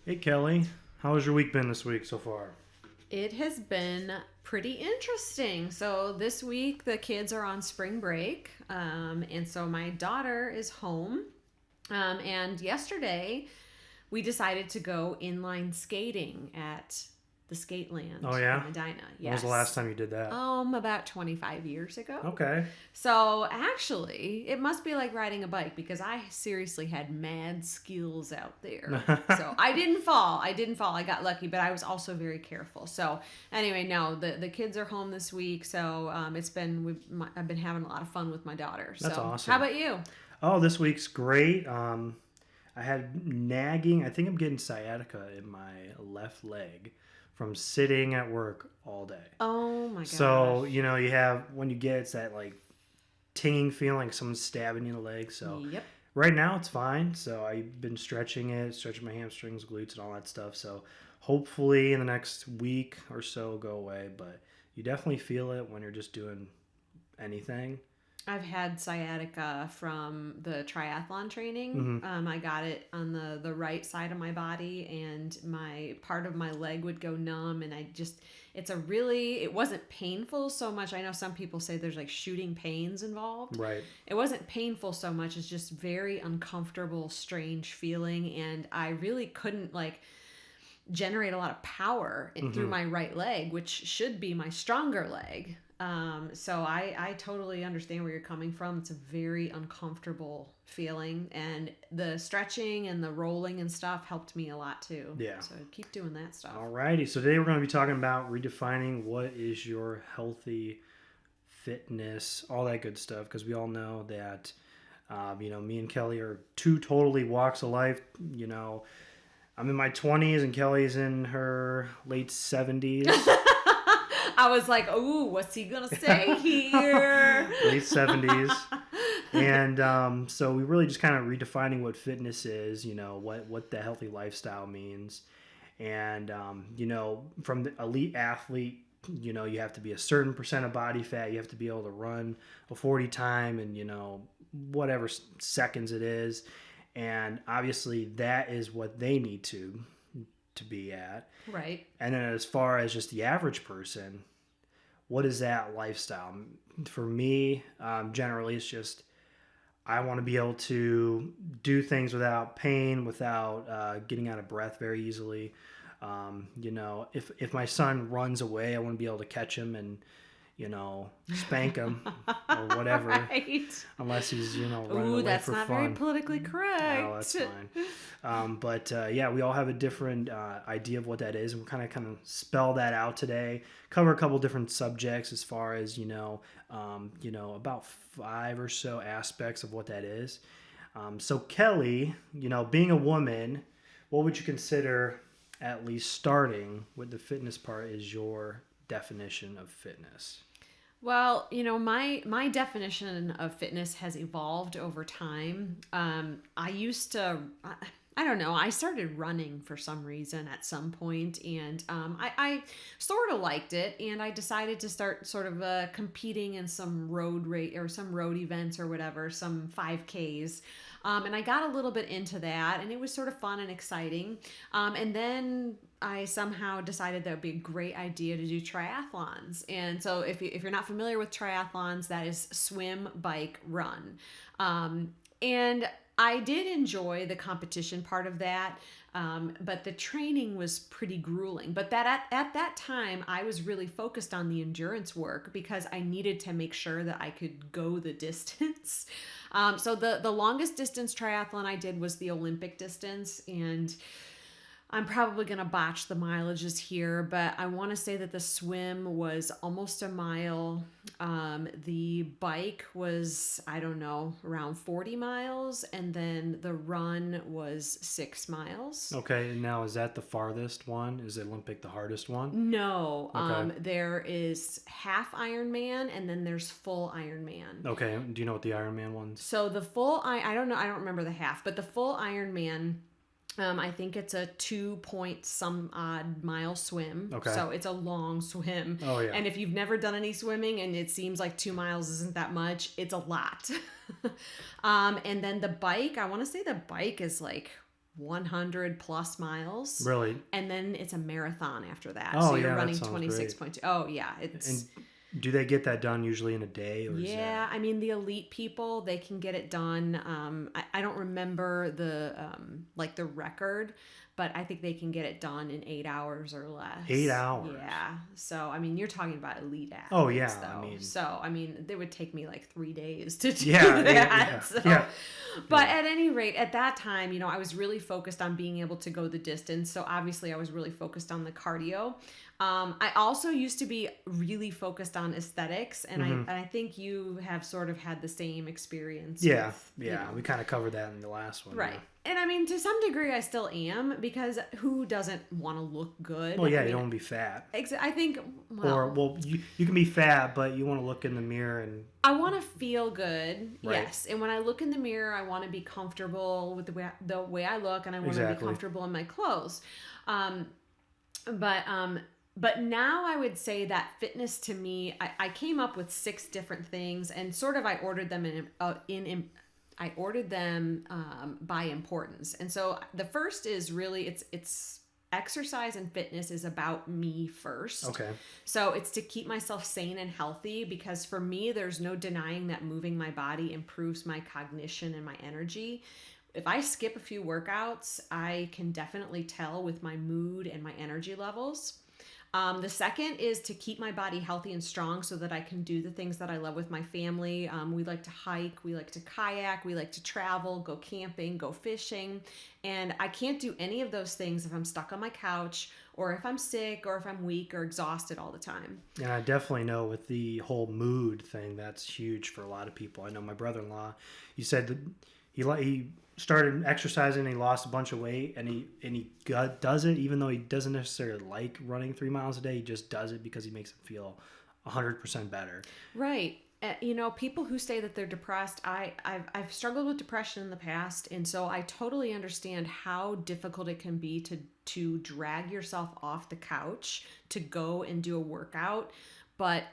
Hey Kelly, how has your week been this week so far? It has been pretty interesting. So, this week the kids are on spring break, and so my daughter is home. And yesterday we decided to go inline skating at the Oh Skateland in yeah? Medina. When was the last Yes. time you did that? About 25 years ago. Okay. So actually, it must be like riding a bike because I seriously had mad skills out there. So I didn't fall. I didn't fall. I got lucky, but I was also very careful. So anyway, no, the kids are home this week, so I've been having a lot of fun with my daughter. That's So how awesome. about you? Oh, this week's great. I had nagging. I think I'm getting sciatica in my left leg from sitting at work all day. Oh my So, gosh. you have when you get it's that like tinging feeling like someone's stabbing you in the leg. So, Yep. right now it's fine. So, I've been stretching it, stretching my hamstrings, glutes, and all that stuff. So, hopefully in the next week or so it'll go away. But you definitely feel it when you're just doing anything. I've had sciatica from the triathlon training. Hmm. I got it on the right side of my body, and my part of my leg would go numb. And it wasn't painful so much. I know some people say there's like shooting pains involved. Right. It wasn't painful so much. It's just very uncomfortable, strange feeling. And I really couldn't like generate a lot of power through Hmm. my right leg, which should be my stronger leg. So I totally understand where you're coming from. It's a very uncomfortable feeling, and the stretching and the rolling and stuff helped me a lot too. Yeah. So keep doing that stuff. Alrighty. So today we're going to be talking about redefining what is your healthy fitness, all that good stuff, because we all know that, me and Kelly are two totally walks of life. You know, I'm in my 20s and Kelly's in her late 70s. I was like, "Ooh, what's he gonna say here?" Late 70s. And so we really just kind of redefining what fitness is, what the healthy lifestyle means. And, from the elite athlete, you have to be a certain percent of body fat. You have to be able to run a 40 time and, whatever seconds it is. And obviously that is what they need to be at. Right. And then as far as just the average person, what is that lifestyle? For me, generally, it's just I want to be able to do things without pain, without getting out of breath very easily. If my son runs away, I want to be able to catch him and spank him or whatever, Right. unless he's running Ooh, away that's for not very fun. politically Oh, that's correct. fine. But yeah, we all have a different idea of what that is, and we're kind of spell that out today. Cover a couple different subjects as far as about five or so aspects of what that is. So Kelly, being a woman, what would you consider at least starting with the fitness part is your definition of fitness? Well, my definition of fitness has evolved over time. I used to, I don't know, I started running for some reason at some point, and I sort of liked it, and I decided to start sort of competing in some road rate or some road events or whatever, some 5Ks. And I got a little bit into that, and it was sort of fun and exciting. And then I somehow decided that would be a great idea to do triathlons. And so, if you're not familiar with triathlons, that is swim, bike, run. And I did enjoy the competition part of that, but the training was pretty grueling. But at that time, I was really focused on the endurance work because I needed to make sure that I could go the distance. So the longest distance triathlon I did was the Olympic distance, and I'm probably going to botch the mileages here, but I want to say that the swim was almost a mile. The bike was, I don't know, around 40 miles. And then the run was 6 miles. Okay, and now is that the farthest one? Is the Olympic the hardest one? No, Okay. there is half Ironman and then there's full Ironman. Okay. Do you know what the Ironman ones? So the full, I don't know, I don't remember the half, but the full Ironman. I think it's a 2 point some odd mile swim. Okay. So it's a long swim. Oh yeah. And if you've never done any swimming and it seems like 2 miles isn't that much, it's a lot. And then the bike, I want to say the bike is like 100 plus miles. Really? And then it's a marathon after that. Oh, So you're yeah, that running sounds 26.2. Oh, yeah. And do they get that done usually in a day, or is Yeah, that... I mean the elite people, they can get it done. I don't remember the like the record, but I think they can get it done in 8 hours or less. 8 hours? Yeah. So I mean, you're talking about elite Oh, athletes, yeah, I though. mean... So I mean, it would take me like 3 days to do Yeah, that. yeah, So, yeah. but Yeah. at any rate, at that time, I was really focused on being able to go the distance. So obviously, I was really focused on the cardio. I also used to be really focused on aesthetics, and I think you have sort of had the same experience. Yeah, with, yeah. We kind of covered that in the last one. right. Yeah. And I mean, to some degree, I still am, because who doesn't want to look good? Well, yeah, I you mean, don't want to be fat. I think, Or, well, you can be fat, but you want to look in the mirror and... I want to feel good, Right. yes. And when I look in the mirror, I want to be comfortable with the way I look, and I want to be Exactly. comfortable in my clothes. Um, but but now I would say that fitness to me, I came up with 6 different things, and sort of I ordered them I ordered them by importance. And so the first is really it's exercise and fitness is about me first. Okay. So it's to keep myself sane and healthy, because for me, there's no denying that moving my body improves my cognition and my energy. If I skip a few workouts, I can definitely tell with my mood and my energy levels. The second is to keep my body healthy and strong so that I can do the things that I love with my family. We like to hike, we like to kayak, we like to travel, go camping, go fishing. And I can't do any of those things if I'm stuck on my couch, or if I'm sick, or if I'm weak or exhausted all the time. And I definitely know with the whole mood thing, that's huge for a lot of people. I know my brother-in-law, he said that he started exercising and he lost a bunch of weight, and he does it even though he doesn't necessarily like running 3 miles a day. He just does it because he makes him feel 100% better. Right. People who say that they're depressed, I've struggled with depression in the past, and so I totally understand how difficult it can be to drag yourself off the couch to go and do a workout. But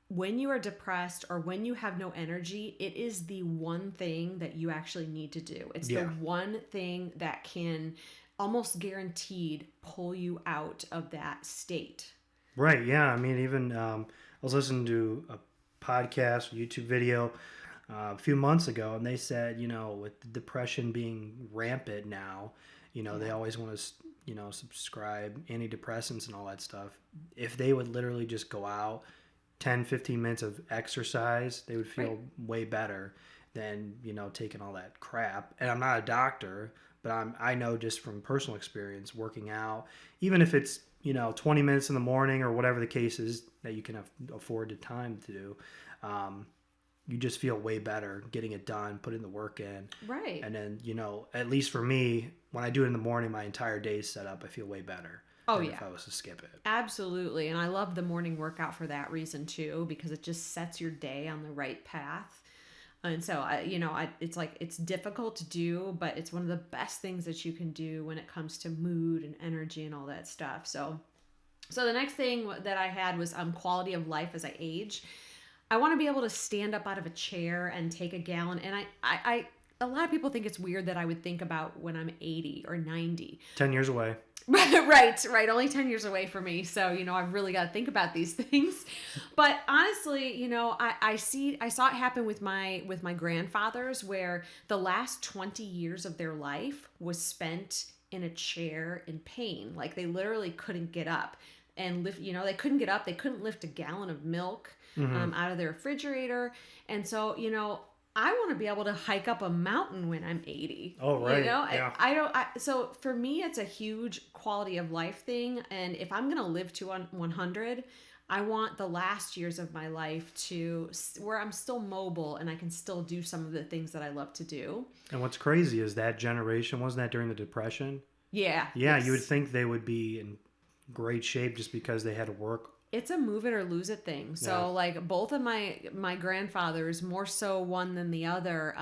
when you are depressed or when you have no energy, it is the one thing that you actually need to do. It's the one thing that can almost guaranteed pull you out of that state. Right. Yeah. I mean, even I was listening to a podcast, YouTube video a few months ago, and they said, with the depression being rampant now, they always want to, subscribe antidepressants and all that stuff. If they would literally just go out 10-15 minutes of exercise, they would feel way better than taking all that crap. And I'm not a doctor, but I know just from personal experience working out, even if it's 20 minutes in the morning or whatever the case is that you can afford the time to do, you just feel way better getting it done, putting the work in. Right. And then at least for me, when I do it in the morning, my entire day's set up, I feel way better. Oh, yeah. If I was to skip it. Absolutely. And I love the morning workout for that reason too, because it just sets your day on the right path. And so, it's like, it's difficult to do, but it's one of the best things that you can do when it comes to mood and energy and all that stuff. So the next thing that I had was quality of life as I age. I want to be able to stand up out of a chair and take a gallon. And I a lot of people think it's weird that I would think about when I'm 80 or 90. 10 years away. Right. Only 10 years away for me. So, I've really got to think about these things. But honestly, I saw it happen with my grandfathers, where the last 20 years of their life was spent in a chair in pain. Like they literally couldn't get up and lift, they couldn't get up. They couldn't lift a gallon of milk out of their refrigerator. And so, I want to be able to hike up a mountain when I'm 80. Oh, right. Yeah. So for me, it's a huge quality of life thing. And if I'm going to live to 100, I want the last years of my life where I'm still mobile and I can still do some of the things that I love to do. And what's crazy is that generation, wasn't that during the Depression? Yeah. Yeah. You would think they would be in great shape just because they had to work. It's a move it or lose it thing. So like both of my grandfathers, more so one than the other,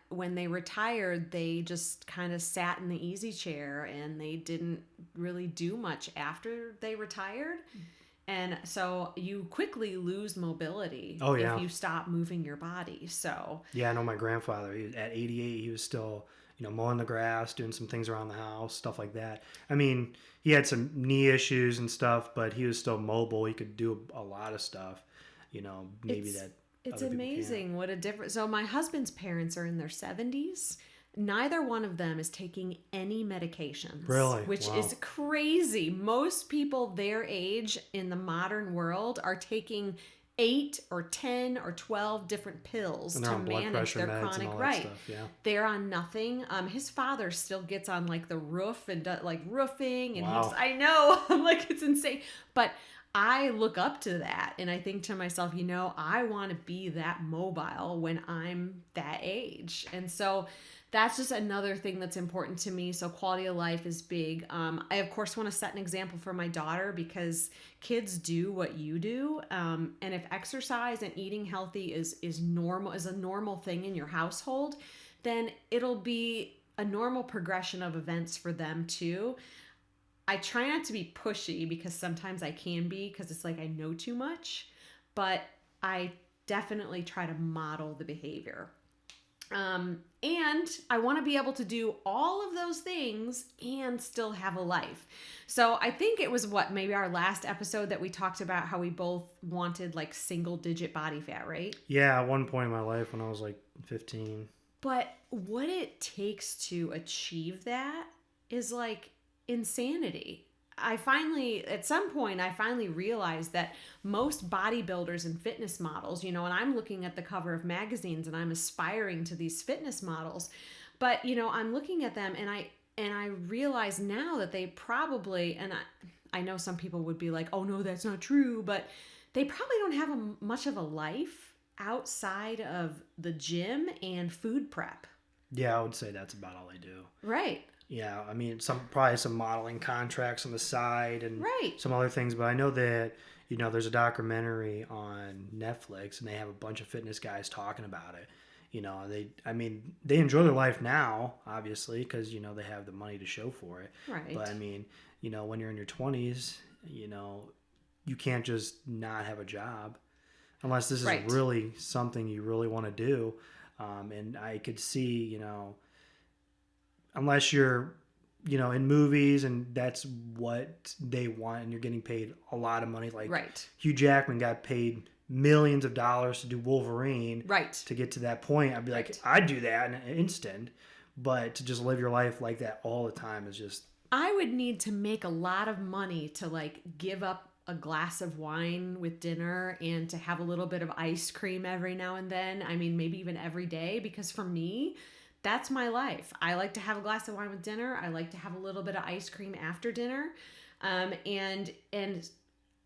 when they retired, they just kind of sat in the easy chair and they didn't really do much after they retired. And so you quickly lose mobility if you stop moving your body. So yeah, I know my grandfather, at 88, he was still mowing the grass, doing some things around the house, stuff like that. I mean, he had some knee issues and stuff, but he was still mobile. He could do a lot of stuff, maybe It's that it's other people can't. amazing what a difference. So my husband's parents are in their 70s. Neither one of them is taking any medications, Really? which Wow. is crazy. Most people their age in the modern world are taking 8 or 10 or 12 different pills And they're to on blood manage pressure their meds and chronic all that right. stuff. Yeah. They're on nothing. His father still gets on like the roof and like roofing, and Wow. I know, I'm like, it's insane. But I look up to that and I think to myself, I want to be that mobile when I'm that age. And so that's just another thing that's important to me. So quality of life is big. I of course want to set an example for my daughter because kids do what you do. And if exercise and eating healthy is a normal thing in your household, then it'll be a normal progression of events for them too. I try not to be pushy because sometimes I can be because it's like I know too much, but I definitely try to model the behavior. And I want to be able to do all of those things and still have a life. So I think it was maybe our last episode that we talked about how we both wanted like single digit body fat, right? Yeah, at one point in my life when I was like 15. But what it takes to achieve that is like insanity. At some point, I finally realized that most bodybuilders and fitness models, and I'm looking at the cover of magazines and I'm aspiring to these fitness models, but, I'm looking at them and I realize now that they probably, and I know some people would be like, oh no, that's not true, but they probably don't have much of a life outside of the gym and food prep. Yeah, I would say that's about all they do. Right. Yeah, I mean, probably some modeling contracts on the side and Right. some other things, but I know that there's a documentary on Netflix and they have a bunch of fitness guys talking about it. They enjoy their life now, obviously, because they have the money to show for it. Right. But I mean, when you're in your 20s, you can't just not have a job unless this is Right. really something you really want to do. And I could see, unless you're in movies and that's what they want and you're getting paid a lot of money, like Right. Hugh Jackman got paid millions of dollars to do Wolverine, Right. to get to that point. I'd be like, Right. I'd do that in an instant. But to just live your life like that all the time is just, I would need to make a lot of money to like give up a glass of wine with dinner and to have a little bit of ice cream every now and then. I mean, maybe even every day, because for me, that's my life. I like to have a glass of wine with dinner. I like to have a little bit of ice cream after dinner. And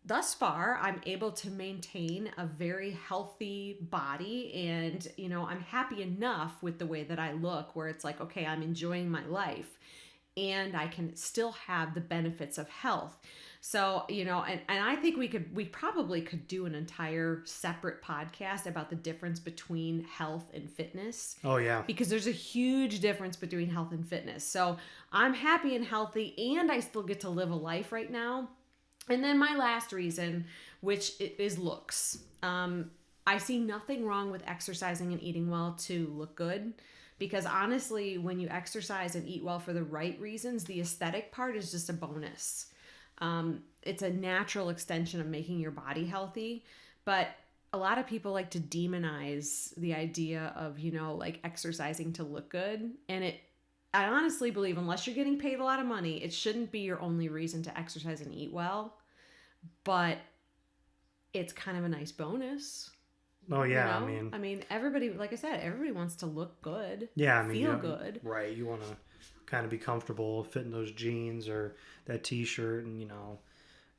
thus far, I'm able to maintain a very healthy body. And, I'm happy enough with the way that I look where it's like, okay, I'm enjoying my life and I can still have the benefits of health. So, and I think we probably could do an entire separate podcast about the difference between health and fitness. oh yeah. Because there's a huge difference between health and fitness. So I'm happy and healthy and I still get to live a life right now. And then my last reason, which is looks. I see nothing wrong with exercising and eating well to look good. Because honestly, when you exercise and eat well for the right reasons, the aesthetic part is just a bonus. It's a natural extension of making your body healthy. But a lot of people like to demonize the idea of, like exercising to look good. And I honestly believe unless you're getting paid a lot of money, it shouldn't be your only reason to exercise and eat well. But it's kind of a nice bonus. Oh yeah. I mean, everybody, like I said, everybody wants to look good. yeah. I mean, feel good. right? You want to kind of be comfortable fitting those jeans or that T-shirt, and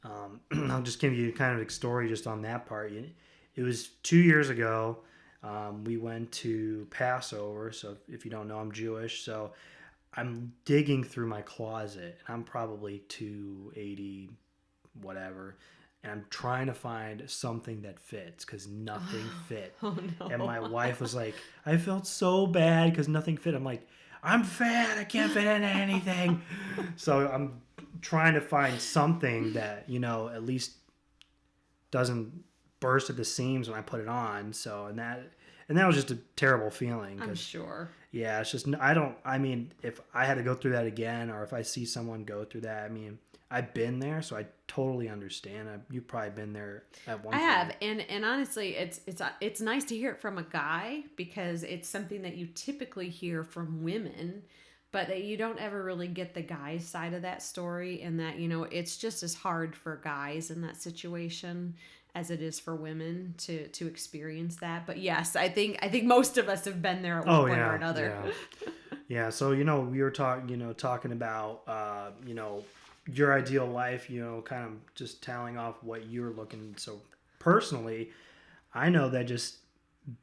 I'll just give you kind of a story just on that part. It was 2 years ago. We went to Passover. So if you don't know, I'm Jewish. So I'm digging through my closet, and I'm probably 280, whatever. And I'm trying to find something that fits because nothing fit. Oh no. And my wife was like, I felt so bad because nothing fit. I'm like, I'm fat. I can't fit into anything. So I'm trying to find something that, at least doesn't burst at the seams when I put it on. So, and and that was just a terrible feeling. I'm 'Cause, sure. yeah, it's just I mean, if I had to go through that again, or if I see someone go through that, I mean, I've been there, so I totally understand. You've probably been there at I one have, point. and honestly, it's nice to hear it from a guy because it's something that you typically hear from women, but that you don't ever really get the guy's side of that story, and that it's just as hard for guys in that situation as it is for women to experience that. But yes, I think most of us have been there at one Oh point or yeah, another. yeah. Yeah, so we were talking about your ideal life, kind of just telling off what you're looking. So personally, I know that just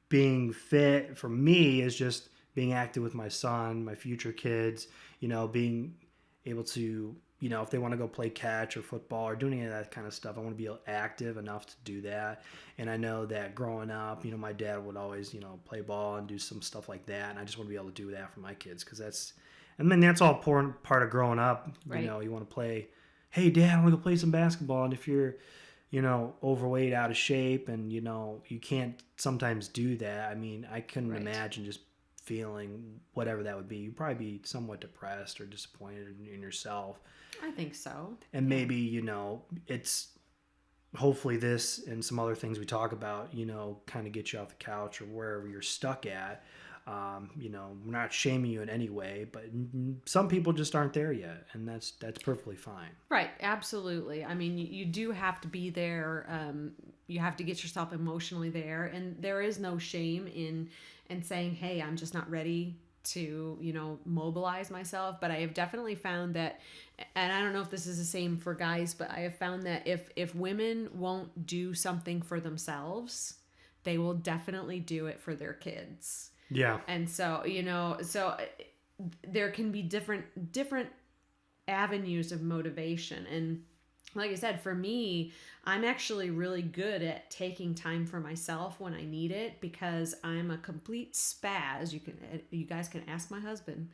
being fit for me is just being active with my son, my future kids, being able to, if they want to go play catch or football or doing any of that kind of stuff, I want to be active enough to do that. And I know that growing up, my dad would always, play ball and do some stuff like that. And I just want to be able to do that for my kids because that's all part of growing up. Right. You want to play, hey, dad, I want to go play some basketball. And if you're, overweight, out of shape, and, you can't sometimes do that. I mean, I couldn't Right. imagine just feeling whatever that would be. You'd probably be somewhat depressed or disappointed in yourself. I think so. And Yeah. maybe, it's hopefully this and some other things we talk about, kind of get you off the couch or wherever you're stuck at. We're not shaming you in any way, but some people just aren't there yet, and that's perfectly fine. Right, absolutely. I mean, you do have to be there. You have to get yourself emotionally there, and there is no shame in saying, "Hey, I'm just not ready to, mobilize myself." But I have definitely found that, and I don't know if this is the same for guys, but I have found that if women won't do something for themselves, they will definitely do it for their kids. Yeah. And so, there can be different avenues of motivation. And like I said, for me, I'm actually really good at taking time for myself when I need it because I'm a complete spaz. You guys can ask my husband.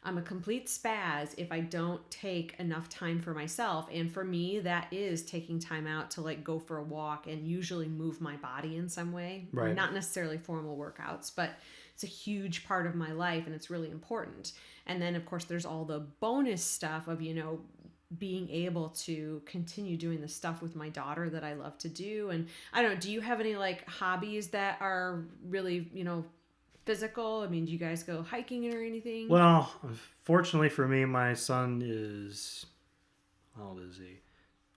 I'm a complete spaz if I don't take enough time for myself. And for me, that is taking time out to go for a walk and usually move my body in some way. Right. Not necessarily formal workouts, but it's a huge part of my life and it's really important. And then of course there's all the bonus stuff of, being able to continue doing the stuff with my daughter that I love to do. And I don't know, do you have any hobbies that are really, physical? I mean, do you guys go hiking or anything? Well, fortunately for me, my son is, how old is he?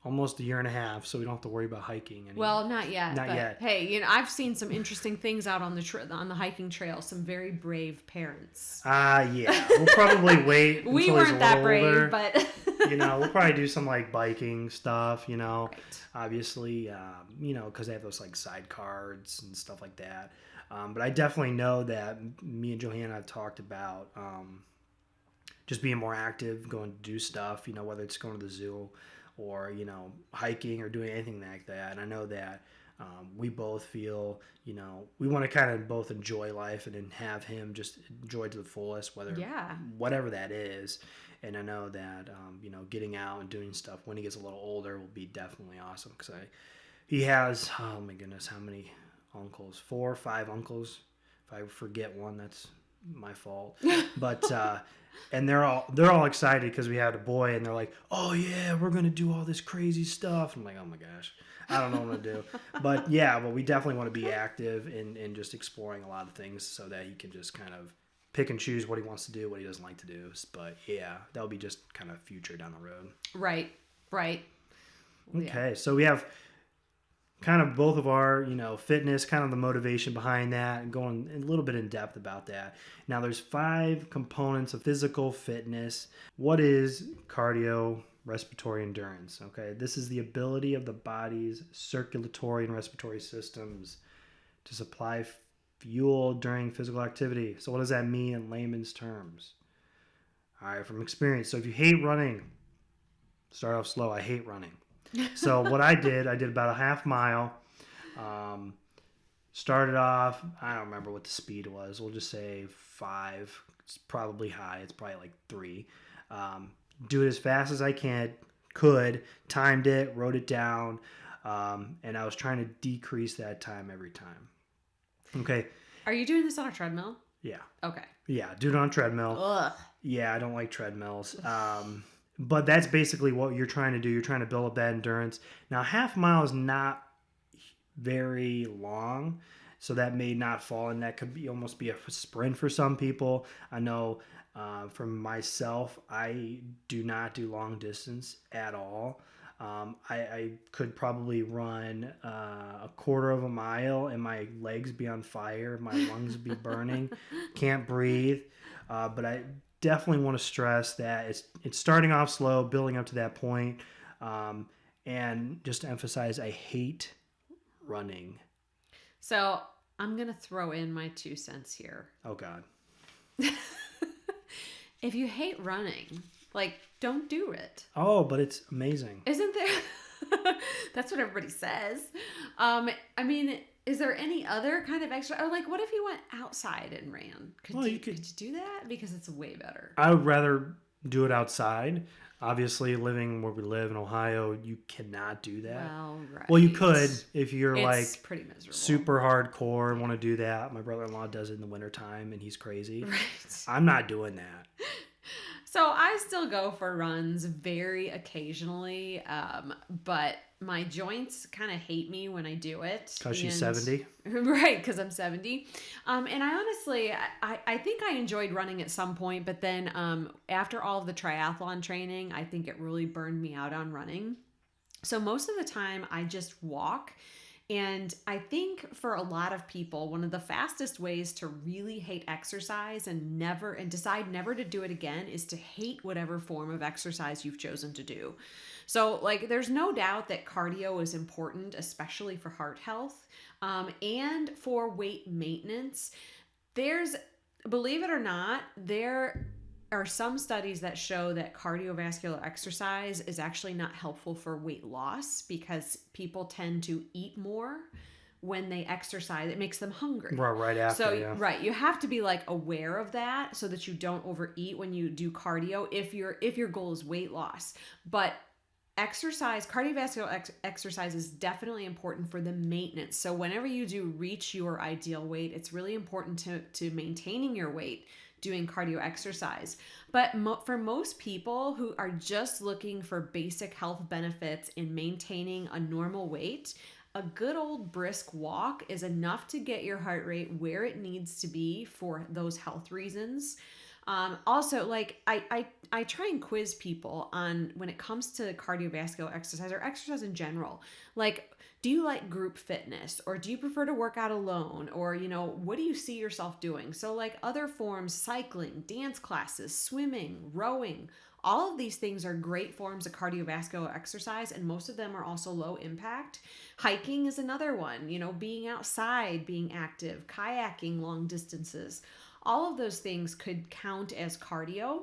Almost a year and a half, so we don't have to worry about hiking anymore. Well, not yet. Not but yet. Hey, I've seen some interesting things out on the hiking trail. Some very brave parents. Yeah. We'll probably wait We until he's a weren't that little brave, older. but We'll probably do some biking stuff, Right. obviously, because they have those side cards and stuff like that. But I definitely know that me and Johanna have talked about just being more active, going to do stuff, whether it's going to the zoo or, hiking or doing anything like that. And I know that we both feel, we want to kind of both enjoy life and then have him just enjoy it to the fullest, whatever that is. And I know that, getting out and doing stuff when he gets a little older will be definitely awesome because he has, oh my goodness, how many uncles? 4 or 5 uncles. If I forget one, that's my fault. But and they're all excited because we had a boy, and they're like, "Oh yeah, we're gonna do all this crazy stuff." I'm like, "Oh my gosh, I don't know what to do." But yeah, we definitely want to be active in just exploring a lot of things so that he can just kind of pick and choose what he wants to do, what he doesn't like to do. But yeah, that'll be just kind of future down the road. Right. Okay, so we have kind of both of our, fitness, kind of the motivation behind that, and going a little bit in depth about that. Now, there's 5 components of physical fitness. What is cardio respiratory endurance? Okay, this is the ability of the body's circulatory and respiratory systems to supply fuel during physical activity. So what does that mean in layman's terms? All right, from experience. So if you hate running, start off slow. I hate running. So what I did about a half mile. Started off, I don't remember what the speed was. We'll just say 5. It's probably high. It's probably 3. Do it as fast as I could. Timed it, wrote it down, and I was trying to decrease that time every time. Okay. Are you doing this on a treadmill? Yeah. Okay. Yeah, do it on a treadmill. Ugh. Yeah, I don't like treadmills. But that's basically what you're trying to do. You're trying to build up that endurance. Now, half mile is not very long, so that may not fall, and that could be almost be a sprint for some people. I know for myself, I do not do long distance at all. I could probably run a quarter of a mile and my legs be on fire, my lungs would be burning, can't breathe. But I definitely want to stress that it's starting off slow, building up to that point, and just to emphasize, I hate running. So I'm going to throw in my 2 cents here. Oh God. If you hate running, like, don't do it. Oh, but it's amazing. Isn't there? That's what everybody says. I mean, is there any other kind of extra? Or like, what if you went outside and ran? Could you do that? Because it's way better. I would rather do it outside. Obviously, living where we live in Ohio, you cannot do that. Well, right. Well, you could if you're it's like pretty miserable. super hardcore and want to do that. My brother-in-law does it in the wintertime and he's crazy. Right. I'm not doing that. So I still go for runs very occasionally, but my joints kind of hate me when I do it. Because she's 70? Right, because I'm 70. And I honestly, I think I enjoyed running at some point, but then after all of the triathlon training, I think it really burned me out on running. So most of the time I just walk. And I think for a lot of people, one of the fastest ways to really hate exercise and decide never to do it again is to hate whatever form of exercise you've chosen to do. So like, there's no doubt that cardio is important, especially for heart health, and for weight maintenance. Believe it or not, there are some studies that show that cardiovascular exercise is actually not helpful for weight loss because people tend to eat more when they exercise. It makes them hungry. Right after, so, yeah. Right. You have to be like aware of that so that you don't overeat when you do cardio if your goal is weight loss. But cardiovascular exercise is definitely important for the maintenance. So whenever you do reach your ideal weight, it's really important to maintaining your weight doing cardio exercise. But for most people who are just looking for basic health benefits in maintaining a normal weight, a good old brisk walk is enough to get your heart rate where it needs to be for those health reasons. Also, like I try and quiz people on when it comes to cardiovascular exercise or exercise in general. Like, do you like group fitness or do you prefer to work out alone? Or, what do you see yourself doing? So like other forms, cycling, dance classes, swimming, rowing, all of these things are great forms of cardiovascular exercise, and most of them are also low impact. Hiking is another one, being outside, being active, kayaking long distances. All of those things could count as cardio,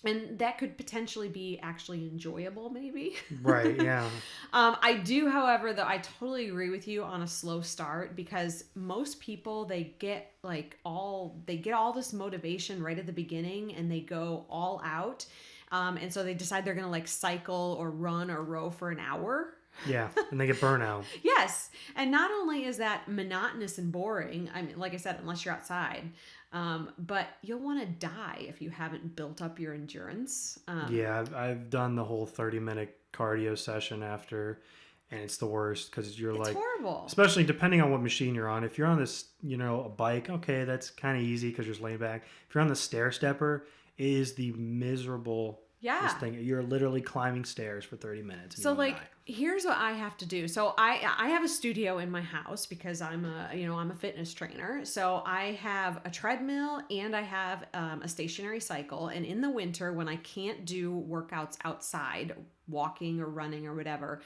and that could potentially be actually enjoyable, maybe. Right, yeah. I do, however, though, I totally agree with you on a slow start, because most people, they get all this motivation right at the beginning and they go all out. And so they decide they're going to cycle or run or row for an hour. Yeah, and they get burnout. Yes. And not only is that monotonous and boring, I mean, like I said, unless you're outside, but you'll want to die if you haven't built up your endurance. Yeah, I've done the whole 30-minute cardio session after, and it's the worst because you're it's horrible. Especially depending on what machine you're on. If you're on this, a bike, okay, that's kind of easy because you're just laying back. If you're on the stair stepper, it is the miserable thing. You're literally climbing stairs for 30 minutes. So here's what I have to do. So I have a studio in my house because I'm a fitness trainer. So I have a treadmill and I have a stationary cycle. And in the winter, when I can't do workouts outside, walking or running or whatever,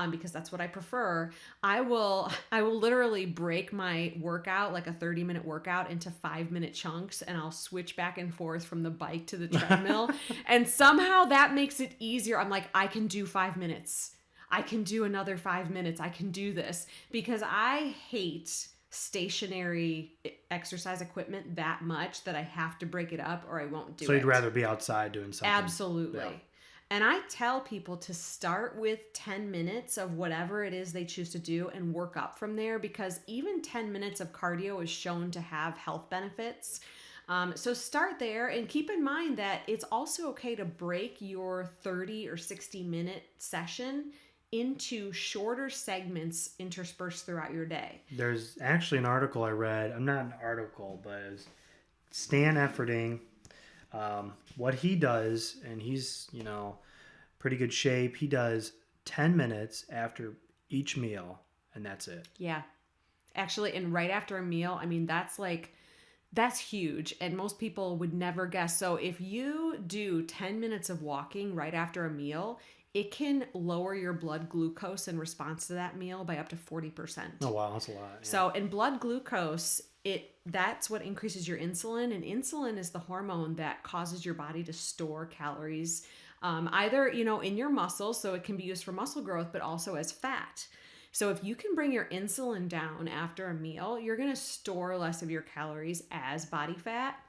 because that's what I prefer, I will literally break my workout, like a 30-minute workout, into 5-minute chunks, and I'll switch back and forth from the bike to the treadmill. And somehow that makes it easier. I'm like, I can do 5 minutes. I can do another 5 minutes. I can do this, because I hate stationary exercise equipment that much that I have to break it up or I won't do it. So you'd rather be outside doing something. Absolutely. Yeah. And I tell people to start with 10 minutes of whatever it is they choose to do and work up from there, because even 10 minutes of cardio is shown to have health benefits. So start there, and keep in mind that it's also okay to break your 30 or 60-minute session into shorter segments interspersed throughout your day. There's actually an article I read. I'm not an article, but it's Stan Efferding. What he does, and he's, pretty good shape. He does 10 minutes after each meal, and that's it. Yeah. Actually, and right after a meal, I mean, that's huge, and most people would never guess. So if you do 10 minutes of walking right after a meal, it can lower your blood glucose in response to that meal by up to 40%. Oh, wow, that's a lot. Yeah. So in blood glucose, that's what increases your insulin, and insulin is the hormone that causes your body to store calories, either, in your muscles, so it can be used for muscle growth, but also as fat. So if you can bring your insulin down after a meal, you're going to store less of your calories as body fat.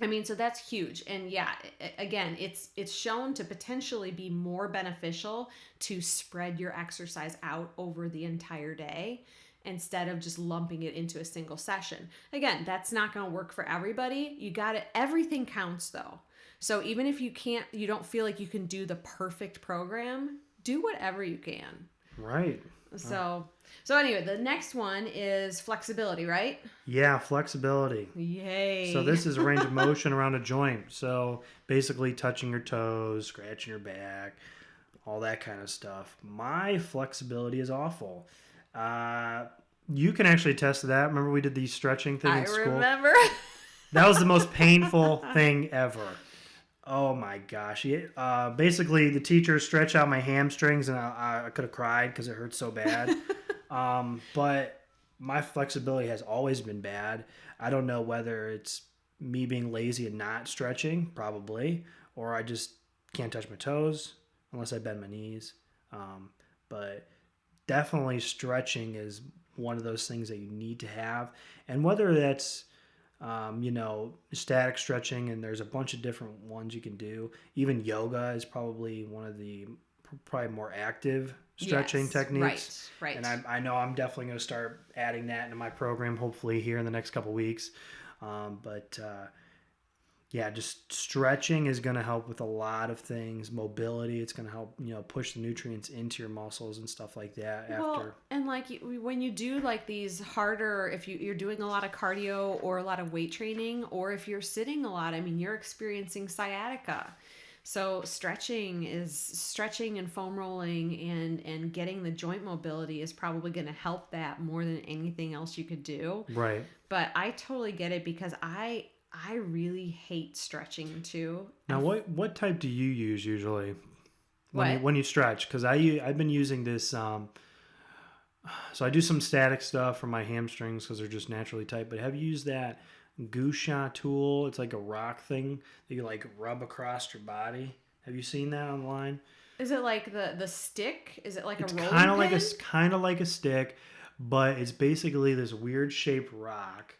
I mean, so that's huge. And yeah, again, it's shown to potentially be more beneficial to spread your exercise out over the entire day instead of just lumping it into a single session. Again, that's not going to work for everybody. Everything counts though. So even if you don't feel like you can do the perfect program, do whatever you can. Right. So anyway, the next one is flexibility, right? Yeah, flexibility. Yay. So this is a range of motion around a joint. So basically touching your toes, scratching your back, all that kind of stuff. My flexibility is awful. You can actually test that. Remember we did the stretching thing in school? I remember. That was the most painful thing ever. Oh my gosh. Basically, the teacher stretched out my hamstrings, and I could have cried because it hurt so bad. But my flexibility has always been bad. I don't know whether it's me being lazy and not stretching, probably, or I just can't touch my toes unless I bend my knees. But definitely stretching is one of those things that you need to have. And whether that's static stretching, and there's a bunch of different ones you can do. Even yoga is probably one of the more active stretching techniques. Right. And I know I'm definitely going to start adding that into my program, hopefully here in the next couple weeks. Just stretching is going to help with a lot of things. Mobility, it's going to help, push the nutrients into your muscles and stuff like that. And when you do like these harder, if you're doing a lot of cardio or a lot of weight training, or if you're sitting a lot, I mean, you're experiencing sciatica. So stretching and foam rolling and getting the joint mobility is probably going to help that more than anything else you could do. Right. But I totally get it, because I really hate stretching too. Now, what type do you use usually when you stretch? Because I've been using this. So I do some static stuff for my hamstrings because they're just naturally tight. But have you used that Gusha tool? It's like a rock thing that you like rub across your body. Have you seen that online? Is it like the stick? Is it like it's a rolling pin? It's kind of like a stick, but it's basically this weird shaped rock.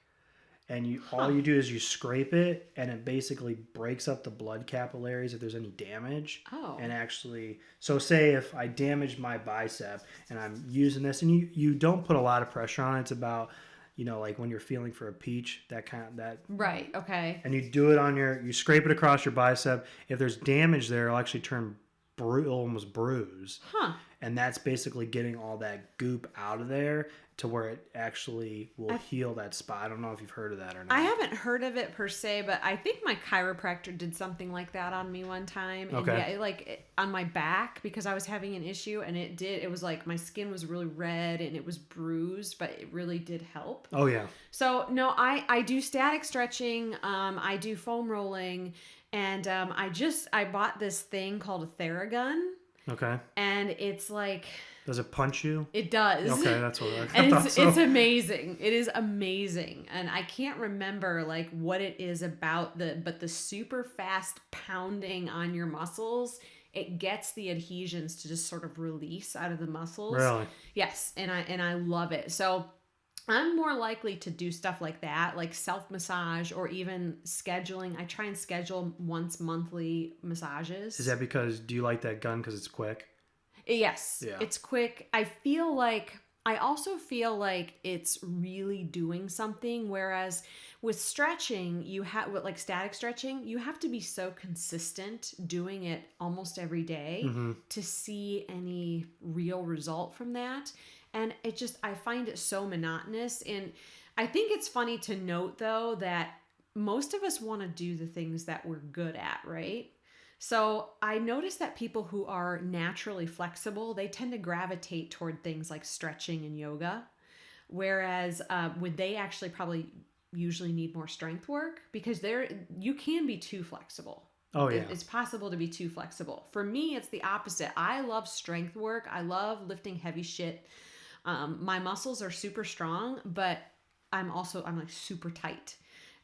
And all you do is you scrape it, and it basically breaks up the blood capillaries if there's any damage. Oh. And actually, so say if I damaged my bicep and I'm using this, and you don't put a lot of pressure on it. It's about, like when you're feeling for a peach, that. Right. Okay. And you do it you scrape it across your bicep. If there's damage there, it'll actually turn almost bruise. Huh. And that's basically getting all that goop out of there to where it actually will heal that spot. I don't know if you've heard of that or not. I haven't heard of it per se, but I think my chiropractor did something like that on me one time. And okay. Yeah, on my back, because I was having an issue, and it was like my skin was really red and it was bruised, but it really did help. Oh yeah. So no, I do static stretching. I do foam rolling, and I bought this thing called a Theragun. Okay. And it's like... Does it punch you? It does. Okay, that's what I and thought. It's amazing. It is amazing. And I can't remember like what it is about but the super fast pounding on your muscles, it gets the adhesions to just sort of release out of the muscles. Really? Yes. And I love it. So I'm more likely to do stuff like that, like self massage or even scheduling. I try and schedule once monthly Is massages. that because do you like that gun because it's quick? Yes, Yeah. it's quick. I also feel like it's really doing something. Whereas with stretching, you have with like static stretching, you have to be so consistent doing it almost every day Mm-hmm. to see any real result from that. And I find it so monotonous. And I think it's funny to note though that most of us want to do the things that we're good at, right? So I noticed that people who are naturally flexible, they tend to gravitate toward things like stretching and yoga, whereas would they actually probably usually need more strength work because you can be too flexible. Oh yeah. It's possible to be too flexible. For me, it's the opposite. I love strength work. I love lifting heavy shit. My muscles are super strong, but I'm like super tight.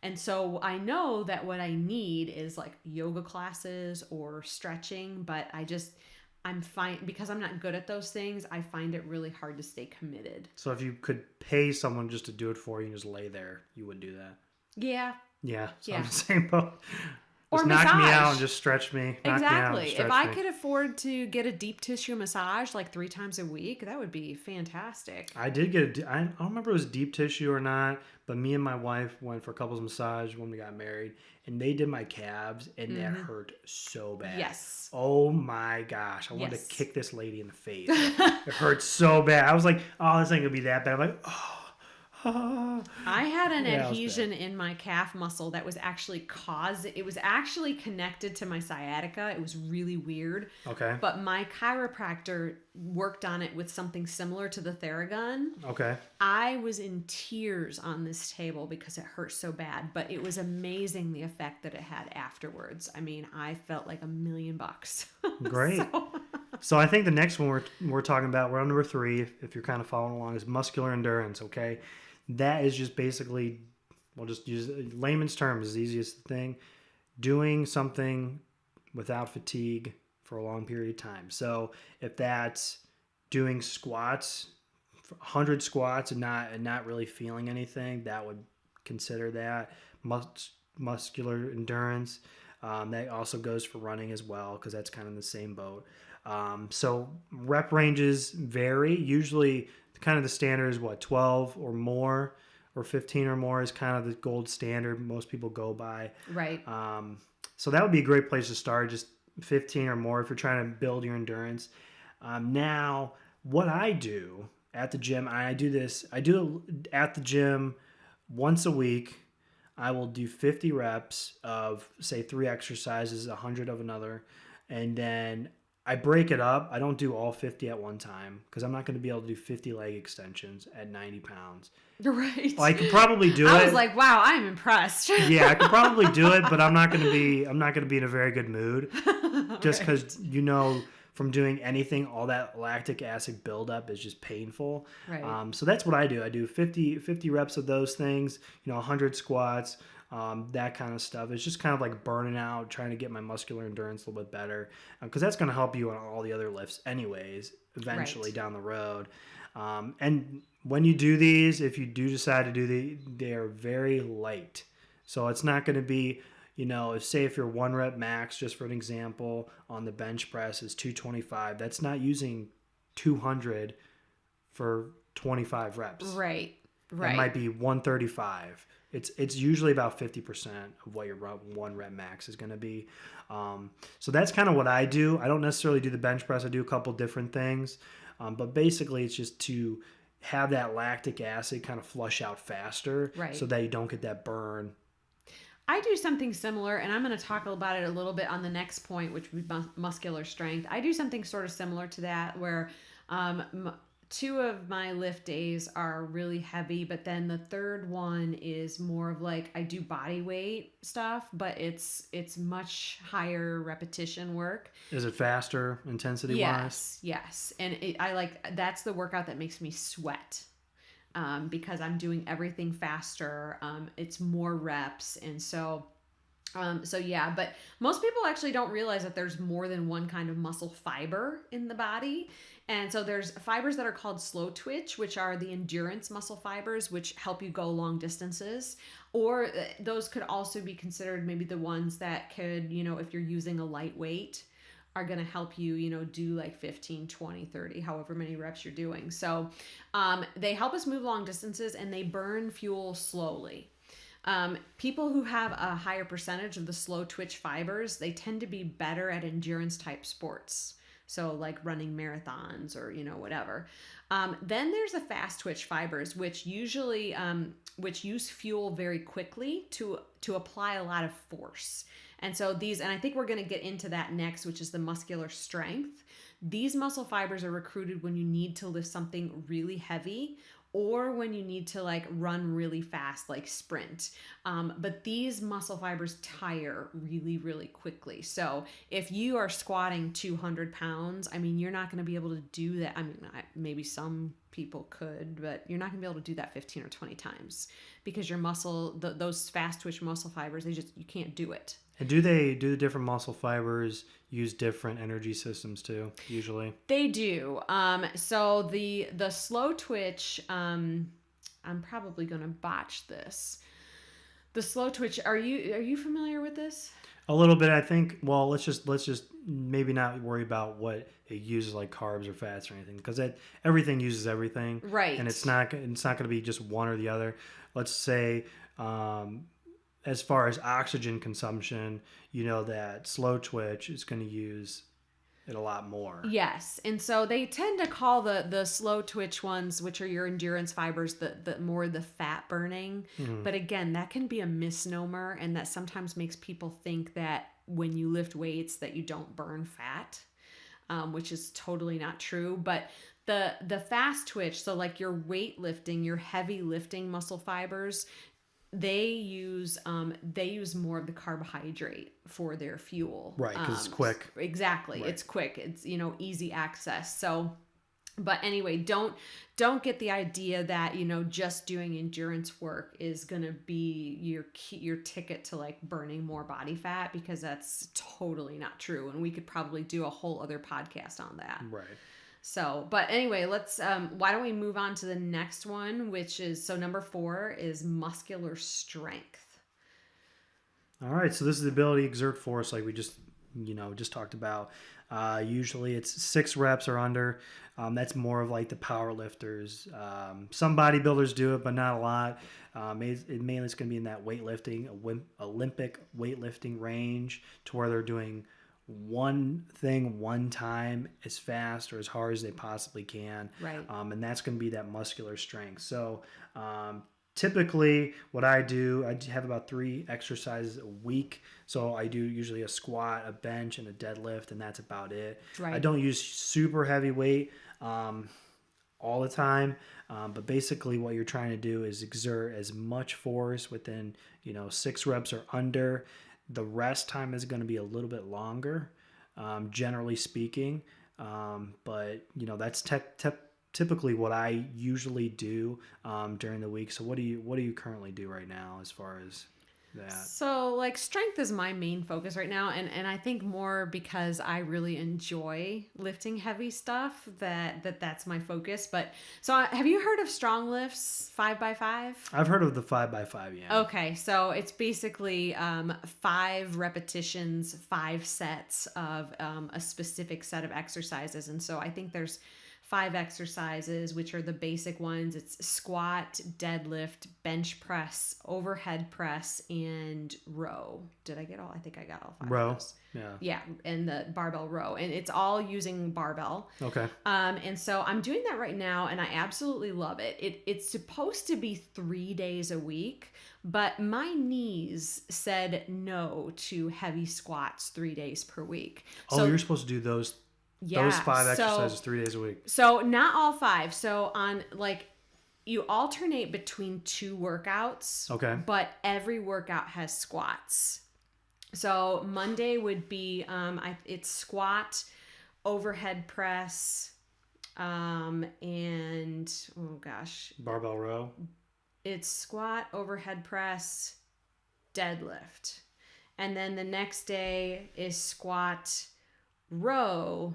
And so I know that what I need is like yoga classes or stretching, but I'm fine because I'm not good at those things. I find it really hard to stay committed. So if you could pay someone just to do it for you and just lay there, you would do that. Yeah. Yeah. So I'm Yeah. the same boat. Or Just knock me out and massage. just stretch me. Knock me out and Exactly. If stretch I me. could afford to get a deep tissue massage like 3 times a week, that would be fantastic. I did get I don't remember if it was deep tissue or not, but me and my wife went for a couples massage when we got married, and they did my calves, and that Mm-hmm. hurt so bad. Yes. Oh my gosh. I wanted to Yes. kick this lady in the face. It hurt so bad. I was like, oh, this ain't going to be that bad. I'm like, oh. I had an Yeah, it was adhesion in my calf muscle that was actually it was actually connected to my sciatica. It was really weird. bad. Okay. But my chiropractor worked on it with something similar to the Theragun. Okay. I was in tears on this table because it hurt so bad, but it was amazing the effect that it had afterwards. I mean, I felt like $1,000,000. Great. So I think the next one we're talking about, we're on number 3, if you're kind of following along, is muscular endurance, okay? That is just basically, we'll just use layman's terms, is the easiest thing, doing something without fatigue for a long period of time. So if that's doing squats, 100 squats and not really feeling anything, that would consider that muscular endurance. That also goes for running as well because that's kind of the same boat. So rep ranges vary. Usually, kind of the standard is 12 or more, or 15 or more is kind of the gold standard most people go by. Right. So that would be a great place to start. Just 15 or more if you're trying to build your endurance. Now, what I do at the gym, I do it at the gym once a week. I will do 50 reps of, say, 3 exercises, 100 of another, and then I break it up. I don't do all 50 at one time because I'm not going to be able to do 50 leg extensions at 90 pounds. Right. Well, I could probably do it. I was like, wow, I'm impressed. Yeah, I could probably do it, but I'm not going to be in a very good mood just Right. because, from doing anything, all that lactic acid buildup is just painful. Right. So that's what I do. I do 50 reps of those things, 100 squats, that kind of stuff. It's just kind of like burning out, trying to get my muscular endurance a little bit better because that's going to help you on all the other lifts anyways, eventually Right. down the road. And when you do these, if you do decide to do they are very light. So it's not going to be, if your 1 rep max, just for an example, on the bench press is 225, that's not using 200 for 25 reps. Right. That might be 135. It's usually about 50% of what your 1 rep max is going to be. So that's kind of what I do. I don't necessarily do the bench press. I do a couple different things. But basically, it's just to have that lactic acid kind of flush out faster Right. so that you don't get that burn. I do something similar, and I'm going to talk about it a little bit on the next point, which would be muscular strength. I do something sort of similar to that, where 2 of my lift days are really heavy, but then the third one is more of like I do body weight stuff, but it's much higher repetition work. Is it faster intensity wise? Yes, and that's the workout that makes me sweat. Because I'm doing everything faster. It's more reps. And so So yeah, but most people actually don't realize that there's more than one kind of muscle fiber in the body. And so there's fibers that are called slow twitch, which are the endurance muscle fibers, which help you go long distances. Or those could also be considered maybe the ones that could, if you're using a lightweight, are going to help you, do like 15, 20, 30, however many reps you're doing. So they help us move long distances and they burn fuel slowly. People who have a higher percentage of the slow twitch fibers, they tend to be better at endurance type sports. So like running marathons or, whatever. Then there's the fast twitch fibers, which usually, which use fuel very quickly to apply a lot of force. And so and I think we're going to get into that next, which is the muscular strength. These muscle fibers are recruited when you need to lift something really heavy or when you need to like run really fast, like sprint. But these muscle fibers tire really, really quickly. So if you are squatting 200 pounds, I mean, you're not going to be able to do that. I mean, maybe some people could, but you're not going to be able to do that 15 or 20 times because your muscle, those fast twitch muscle fibers, you can't do it. And do the different muscle fibers use different energy systems too, usually? They do. So the slow twitch, I'm probably gonna botch this. The slow twitch, are you familiar with this? A little bit, I think. Well, let's just maybe not worry about what it uses, like carbs or fats or anything, because everything uses everything, Right? And it's not going to be just one or the other. Let's say, as far as oxygen consumption, that slow twitch is going to use it a lot more. Yes, and so they tend to call the slow twitch ones, which are your endurance fibers, the more the fat burning. Mm-hmm. But again, that can be a misnomer, and that sometimes makes people think that when you lift weights that you don't burn fat, which is totally not true. But the fast twitch, so like your weightlifting, your heavy lifting muscle fibers, they use more of the carbohydrate for their fuel, right? Because it's quick. Exactly, right. It's quick. It's easy access. So, but anyway, don't get the idea that just doing endurance work is gonna be your ticket to like burning more body fat, because that's totally not true. And we could probably do a whole other podcast on that. Right. So, but anyway, let's, why don't we move on to the next one, which is, so number 4 is muscular strength. All right. So this is the ability to exert force like we just talked about. Usually it's 6 reps or under. That's more of like the power lifters. Some bodybuilders do it, but not a lot. Mainly it's going to be in that weightlifting, Olympic weightlifting range, to where they're doing one thing one time as fast or as hard as they possibly can. Right. And that's going to be that muscular strength. So typically what I do, I have about 3 exercises a week. So I do usually a squat, a bench, and a deadlift, and that's about it. Right. I don't use super heavy weight all the time. But basically what you're trying to do is exert as much force within 6 reps or under. The rest time is going to be a little bit longer, generally speaking. But that's typically what I usually do during the week. So what do you currently do right now as far as that? So like strength is my main focus right now, and I think more because I really enjoy lifting heavy stuff that's my focus. But so have you heard of strong lifts 5x5? I've heard of the 5x5, yeah. Okay, so it's basically 5 repetitions, 5 sets of a specific set of exercises. And so I think there's 5 exercises, which are the basic ones. It's squat, deadlift, bench press, overhead press, and row. Did I get all? I think I got all 5 row. Of those. Yeah. Yeah, and the barbell row. And it's all using barbell. Okay. And so I'm doing that right now, and I absolutely love it. It's supposed to be 3 days a week, but my knees said no to heavy squats 3 days per week. So you're supposed to do those 5 exercises 3 days a week. So not all 5. So on like you alternate between 2 workouts. Okay. But every workout has squats. So Monday would be it's squat, overhead press, and barbell row. It's squat, overhead press, deadlift. And then the next day is squat, row,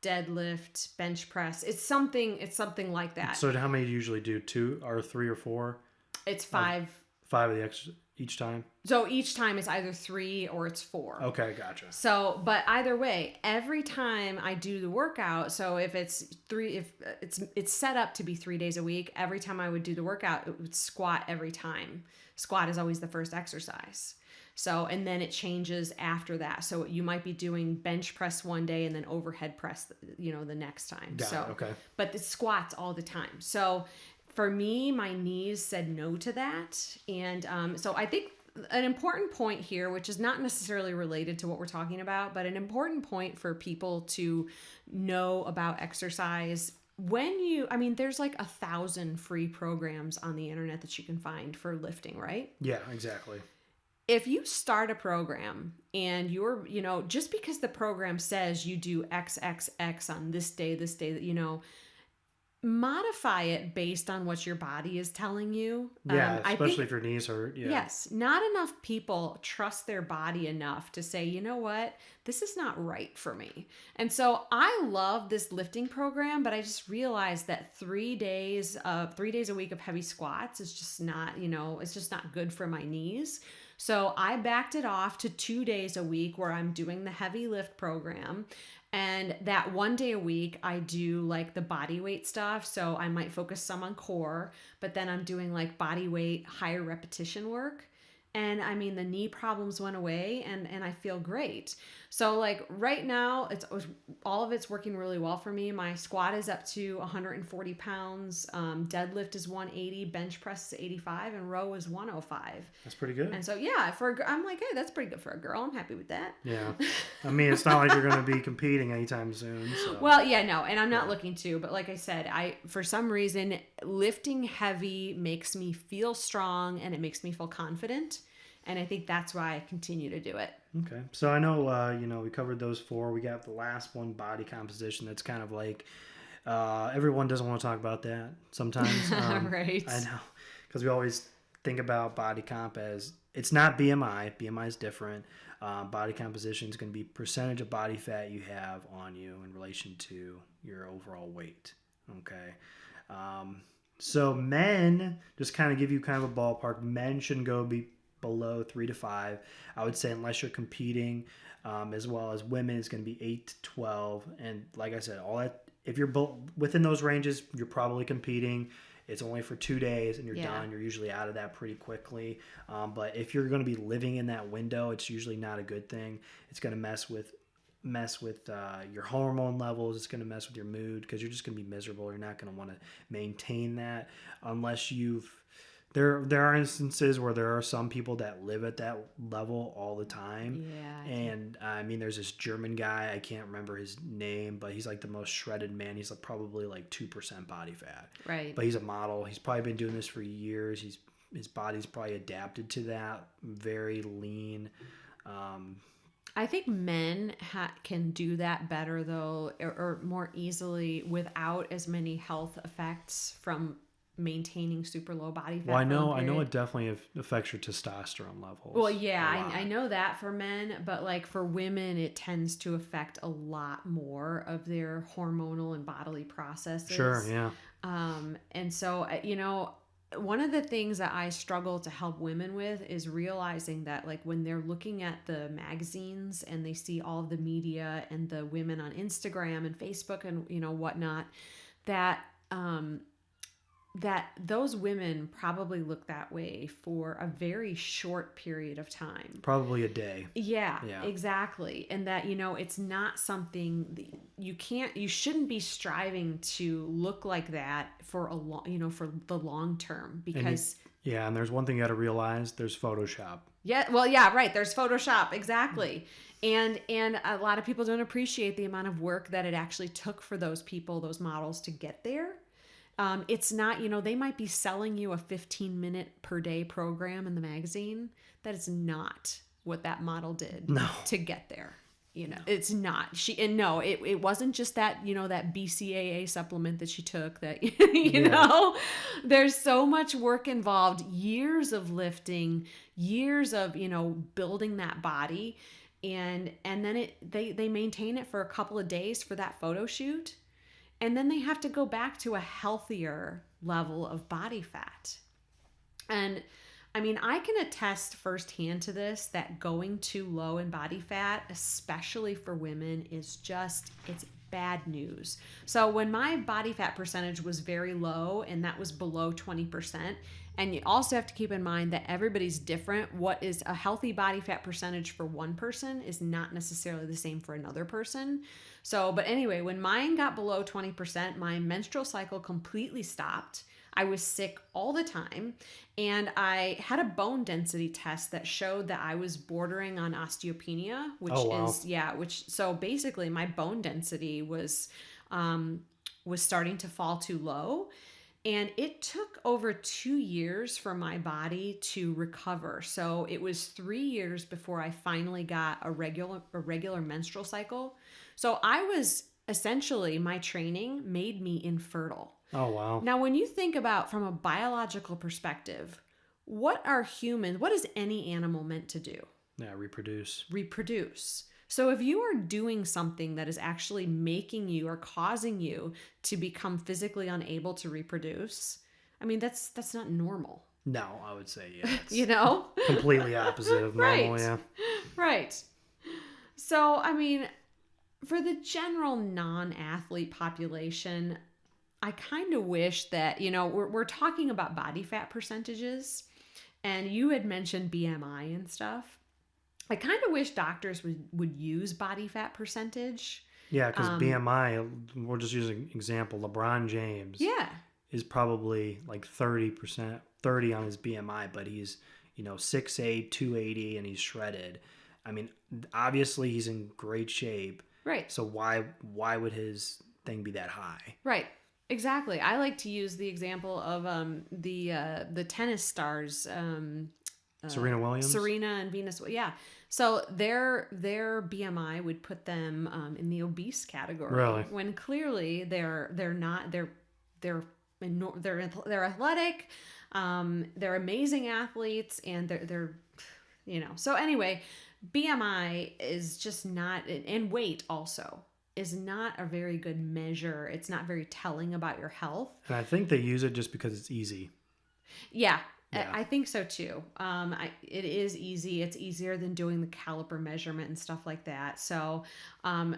deadlift, bench press. It's something like that. So how many do you usually do? 2 or 3 or 4? It's 5. 5 of the extra each time? So each time it's either 3 or it's 4. Okay, gotcha. So, but either way, every time I do the workout, so if it's 3, if it's set up to be 3 days a week, every time I would do the workout, it would squat every time. Squat is always the first exercise. So, and then it changes after that. So you might be doing bench press one day and then overhead press, the next time. Got it, okay. But the squats all the time. So for me, my knees said no to that. And so I think an important point here, which is not necessarily related to what we're talking about, but an important point for people to know about exercise there's like 1,000 free programs on the internet that you can find for lifting, right? Yeah, exactly. If you start a program and you're, just because the program says you do XXX on this day, modify it based on what your body is telling you. Yeah, especially if your knees hurt. Yeah. Yes. Not enough people trust their body enough to say, you know what, this is not right for me. And so I love this lifting program, but I just realized that 3 days a week of heavy squats is just not, it's just not good for my knees. So I backed it off to 2 days a week where I'm doing the heavy lift program. And that 1 day a week, I do like the body weight stuff. So I might focus some on core, but then I'm doing like body weight, higher repetition work. And I mean, the knee problems went away and I feel great. So like right now, all of it's working really well for me. My squat is up to 140 pounds. Deadlift is 180, bench press is 85, and row is 105. That's pretty good. And so, yeah, I'm like, hey, that's pretty good for a girl. I'm happy with that. Yeah. I mean, it's not like you're going to be competing anytime soon. So. Well, yeah, no, and I'm not looking to, but like I said, for some reason, lifting heavy makes me feel strong and it makes me feel confident. And I think that's why I continue to do it. Okay. So I know, we covered those 4. We got the last one, body composition. That's kind of like, everyone doesn't want to talk about that sometimes. Right. I know. Because we always think about body comp as, it's not BMI. BMI is different. Body composition is going to be percentage of body fat you have on you in relation to your overall weight. Okay. So men, just kind of give you kind of a ballpark, men shouldn't go below 3 to 5. I would say unless you're competing, as well as women, it's going to be 8 to 12. And like I said, all that, if you're within those ranges, you're probably competing. It's only for 2 days and you're done. You're usually out of that pretty quickly. But if you're going to be living in that window, it's usually not a good thing. It's going to mess with your hormone levels. It's going to mess with your mood because you're just going to be miserable. You're not going to want to maintain that unless there are instances where there are some people that live at that level all the time. Yeah. And I mean, there's this German guy, I can't remember his name, but he's like the most shredded man. He's like probably like 2% body fat. Right. But he's a model. He's probably been doing this for years. His body's probably adapted to that. Very lean. I think men can do that better though, or more easily without as many health effects from maintaining super low body fat. Well, I know it definitely affects your testosterone levels. Well, yeah, I know that for men, but like for women, it tends to affect a lot more of their hormonal and bodily processes. Sure, yeah. And so, one of the things that I struggle to help women with is realizing that like when they're looking at the magazines and they see all of the media and the women on Instagram and Facebook and, whatnot, that those women probably look that way for a very short period of time. Probably a day. Yeah, exactly. And that, it's not something that you shouldn't be striving to look like that for for the long term because. And there's one thing you got to realize, there's Photoshop. Yeah. Well, yeah, right. There's Photoshop. Exactly. And a lot of people don't appreciate the amount of work that it actually took for those models to get there. It's not, they might be selling you a 15-minute per day program in the magazine. That is not what that model did to get there. It's not. It wasn't just that, that BCAA supplement that she took that, there's so much work involved, years of lifting, years of, building that body. And then they maintain it for a couple of days for that photo shoot. And then they have to go back to a healthier level of body fat. And I mean, I can attest firsthand to this, that going too low in body fat, especially for women, it's bad news. So when my body fat percentage was very low, and that was below 20%, and you also have to keep in mind that everybody's different. What is a healthy body fat percentage for one person is not necessarily the same for another person. So, but anyway, when mine got below 20%, my menstrual cycle completely stopped. I was sick all the time, and I had a bone density test that showed that I was bordering on osteopenia, so basically my bone density was starting to fall too low. And it took over 2 years for my body to recover. So it was 3 years before I finally got a regular menstrual cycle. So I was essentially, my training made me infertile. Oh, wow. Now, when you think about from a biological perspective, what is any animal meant to do? Yeah, reproduce. So if you are doing something that is actually making you or causing you to become physically unable to reproduce, I mean, that's not normal. No, I would say, yeah. Completely opposite of normal, yeah. Right. So, I mean, for the general non-athlete population, I kind of wish that, we're talking about body fat percentages, and you had mentioned BMI and stuff. I kind of wish doctors would use body fat percentage. Yeah, because BMI, we're just using example, LeBron James is probably like 30 on his BMI, but he's, 6'8", 280, and he's shredded. I mean, obviously he's in great shape. Right. So why would his thing be that high? Right. Exactly. I like to use the example of the tennis stars, Serena Williams, Serena and Venus. Yeah. So their BMI would put them in the obese category. Really? When clearly they're not. They're athletic. They're amazing athletes, and they're So anyway, BMI is just not, and weight also is not a very good measure. It's not very telling about your health. And I think they use it just because it's easy. Yeah. I think so too. It is easy. It's easier than doing the caliper measurement and stuff like that. So, I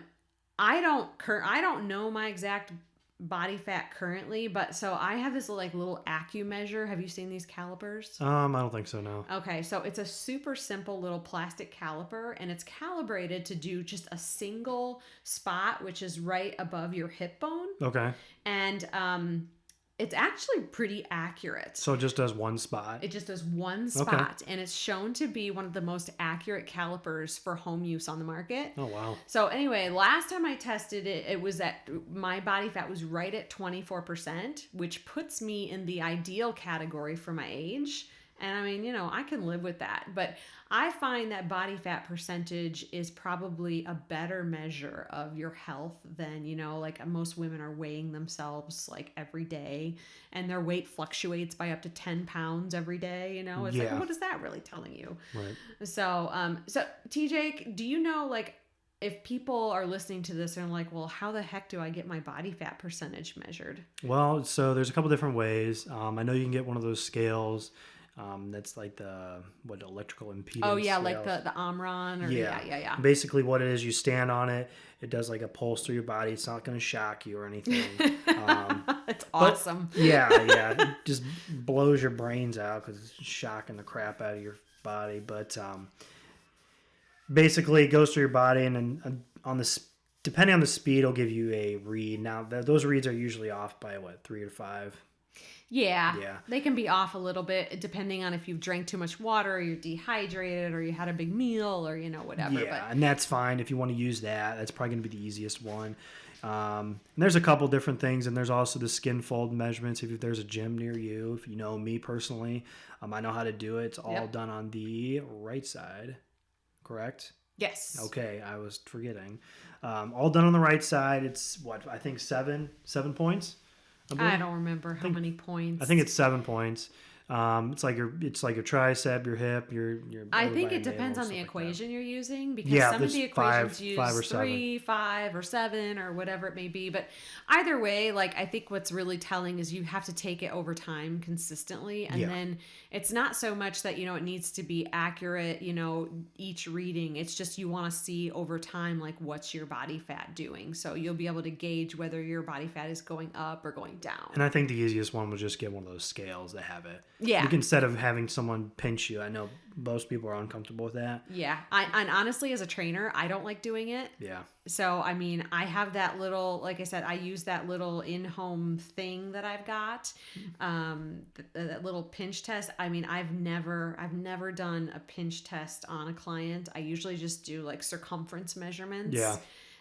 don't know my exact body fat currently, but so I have this little AccuMeasure. Have you seen these calipers? I don't think so, no. Okay, so it's a super simple little plastic caliper, and it's calibrated to do just a single spot, which is right above your hip bone. Okay. And it's actually pretty accurate. So it just does one spot? It just does one spot. Okay. And it's shown to be one of the most accurate calipers for home use on the market. Oh, wow. So anyway, last time I tested it, it was at, my body fat was right at 24%, which puts me in the ideal category for my age. And I mean, I can live with that. But I find that body fat percentage is probably a better measure of your health than, like most women are weighing themselves like every day, and their weight fluctuates by up to 10 pounds every day. It's like, what is that really telling you? Right. So TJ, do you know, like, if people are listening to this and like, well, how the heck do I get my body fat percentage measured? Well, so there's a couple different ways. I know you can get one of those scales. That's like the electrical impedance. Oh yeah, scale. like the Omron. Or, yeah. Basically, what it is, you stand on it. It does like a pulse through your body. It's not going to shock you or anything. It's awesome. Yeah, it just blows your brains out because it's shocking the crap out of your body. But basically, it goes through your body, and then depending on the speed, it'll give you a read. Now, those reads are usually off by 3 or 5. Yeah, they can be off a little bit depending on if you've drank too much water, or you're dehydrated, or you had a big meal, or whatever. Yeah, and that's fine if you want to use that. That's probably going to be the easiest one. And there's a couple different things, and there's also the skin fold measurements. If there's a gym near you, if you know me personally, I know how to do it. It's all done on the right side, correct? Yes. Okay, I was forgetting. All done on the right side. It's what I think seven points. I I believe. don't remember how many I points. think it's 7 points. It's like your tricep, your hip, your I lower think body, it depends navel, on the stuff like that. equation you're using, because Yeah, some of there's the equations five use or seven. 3, 5, or 7, or whatever it may be. But either way, like, I think what's really telling is you have to take it over time consistently. And Yeah. then it's not so much that, it needs to be accurate, each reading. It's just you want to see over time, like, what's your body fat doing. So you'll be able to gauge whether your body fat is going up or going down. And I think the easiest one was just get one of those scales that have it. Yeah. Instead of having someone pinch you. I know most people are uncomfortable with that. Yeah. And honestly, as a trainer, I don't like doing it. Yeah. So, I mean, I have that little, like I said, I use that little in-home thing that I've got, that little pinch test. I mean, I've never done a pinch test on a client. I usually just do like circumference measurements. Yeah.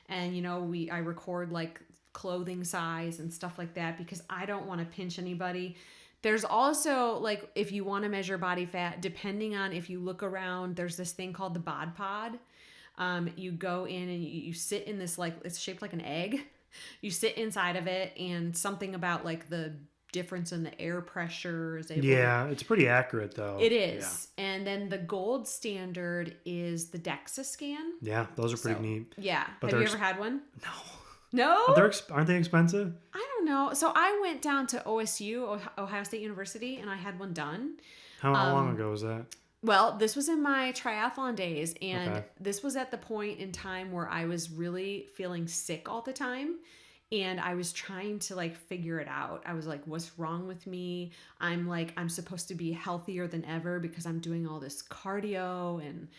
And, I record like clothing size and stuff like that, because I don't want to pinch anybody. There's also, like, if you want to measure body fat, depending on if you look around, there's this thing called the bod pod. You go in and you sit in this, like, it's shaped like an egg. You sit inside of it, and something about like the difference in the air pressure is able it's pretty accurate though. It is. Yeah. And then the gold standard is the DEXA scan. Yeah, those are pretty neat. Yeah. But have you ever had one? No. No? Aren't they expensive? I don't know. So I went down to OSU, Ohio State University, and I had one done. How long ago was that? Well, this was in my triathlon days, and Okay. this was at the point in time where I was really feeling sick all the time, and I was trying to like figure it out. I was like, what's wrong with me? I'm supposed to be healthier than ever because I'm doing all this cardio, and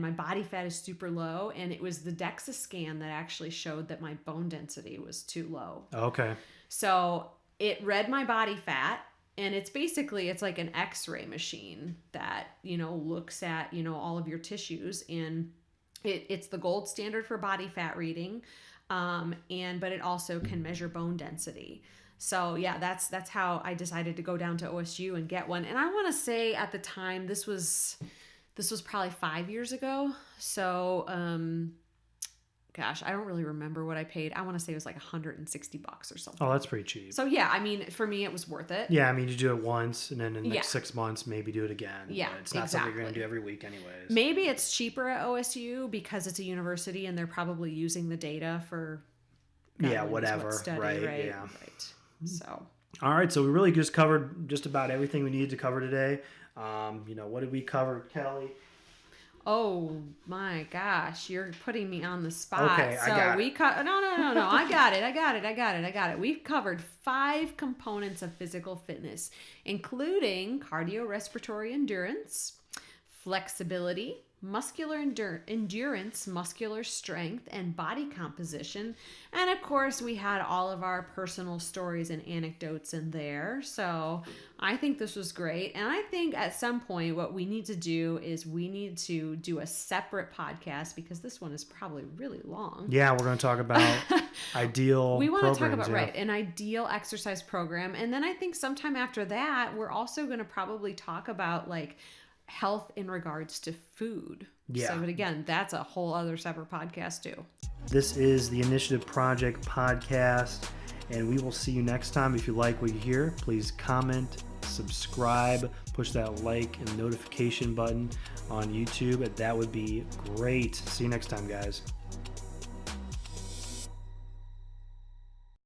my body fat is super low, and it was the DEXA scan that actually showed that my bone density was too low. Okay. So it read my body fat, and it's like an x-ray machine that, looks at, all of your tissues, and it's the gold standard for body fat reading. But it also can measure bone density. So yeah, that's how I decided to go down to OSU and get one. And I want to say at the time, this was probably 5 years ago. So, gosh, I don't really remember what I paid. I want to say it was like $160 or something. Oh, that's pretty cheap. So yeah, I mean, for me, it was worth it. Yeah, I mean, you do it once, and then in the next 6 months, maybe do it again. Yeah, but it's not something you're going to do every week anyways. Maybe it's cheaper at OSU because it's a university and they're probably using the data for whatever. Study, right? Yeah. Yeah. Right. So. All right, so we really just covered just about everything we needed to cover today. What did we cover, Kelly? Oh my gosh, you're putting me on the spot. Okay, so I got we cut. No. I got it. We've covered 5 components of physical fitness, including cardiorespiratory endurance, flexibility, muscular endurance, muscular strength, and body composition. And of course, we had all of our personal stories and anecdotes in there. So I think this was great. And I think at some point, what we need to do is we need to do a separate podcast, because this one is probably really long. Yeah, we're going to talk about ideal We want to talk about, yeah. an ideal exercise program. And then I think sometime after that, we're also going to probably talk about like health in regards to food. Yeah. So, but again, that's a whole other separate podcast too. This is the Initiative Project podcast, and we will see you next time. If you like what you hear, please comment, subscribe, push that like and notification button on YouTube. That would be great. See you next time, guys.